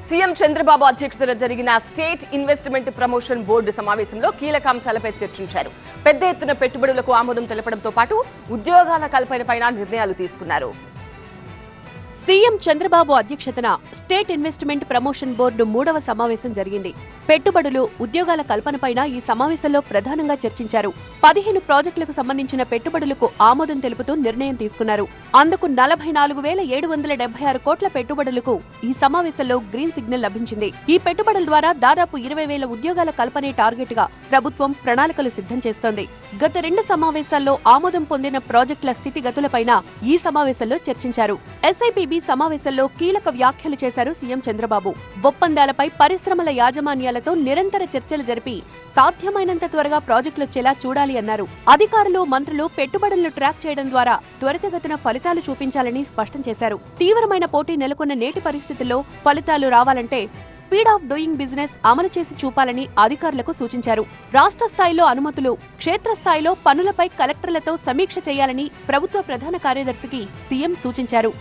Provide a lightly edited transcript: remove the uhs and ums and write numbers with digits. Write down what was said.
CM Chandrababu అధ్యక్షతన జరిగిన state investment promotion board సమావేశంలో కీలక అంశాలపై చర్చించారు. పెద్ద ఎత్తున పెట్టుబడులకు ఆమోదం తెలపడంతో పాటు ఉద్యోగాల కల్పనపై నిర్ణయాలు తీసుకున్నారు. సీఎం చంద్రబాబు అధ్యక్షతన స్టేట్ ఇన్వెస్ట్మెంట్ ప్రమోషన్ బోర్డు 3వ సమావేశం జరిగింది. పెట్టుబడులు, ఉద్యోగాల కల్పనపైన ఈ సమావేశంలో ప్రధానంగా చర్చించారు. 15 ప్రాజెక్టులకు సంబంధించిన పెట్టుబడులకు ఆమోదం తెలుపుతూ నిర్ణయం తీసుకున్నారు. అందుకు 44,776 కోట్ల పెట్టుబడులకు ఈ సమావేశంలో గ్రీన్ సిగ్నల్ లభించింది. ఈ పెట్టుబడుల ద్వారా దాదాపు 20,000 ఉద్యోగాల కల్పనే టార్గెట్ గా ప్రభుత్వం ప్రణాళికలు సిద్ధం చేస్తోంది. గత 2 సమావేశాల్లో ఆమోదం పొందిన ప్రాజెక్టుల స్థితిగతులపైన ఈ సమావేశంలో చర్చించారు. ఎస్ఐపిబి సమావేశంలో కీలక వ్యాఖ్యలు చేశారు సీఎం చంద్రబాబు. ఒప్పందాలపై పరిశ్రమల యాజమాన్యాలతో నిరంతర చర్చలు జరిపి సాధ్యమైనంత త్వరగా ప్రాజెక్టులొచ్చేలా చూడాలి అన్నారు. అధికారులు, మంత్రులు పెట్టుబడులను ట్రాక్ చేయడం ద్వారా త్వరితగతిన ఫలితాలు చూపించాలని స్పష్టం చేశారు. తీవ్రమైన పోటీ నెలకొన్న నేటి పరిస్థితుల్లో ఫలితాలు రావాలంటే స్పీడ్ ఆఫ్ డూయింగ్ బిజినెస్ అమలు చేసి చూపాలని అధికారులకు సూచించారు. రాష్ట్ర స్థాయిలో అనుమతులు, క్షేత్రస్థాయిలో పనులపై కలెక్టర్లతో సమీక్ష చేయాలని ప్రభుత్వ ప్రధాన కార్యదర్శికి సీఎం సూచించారు.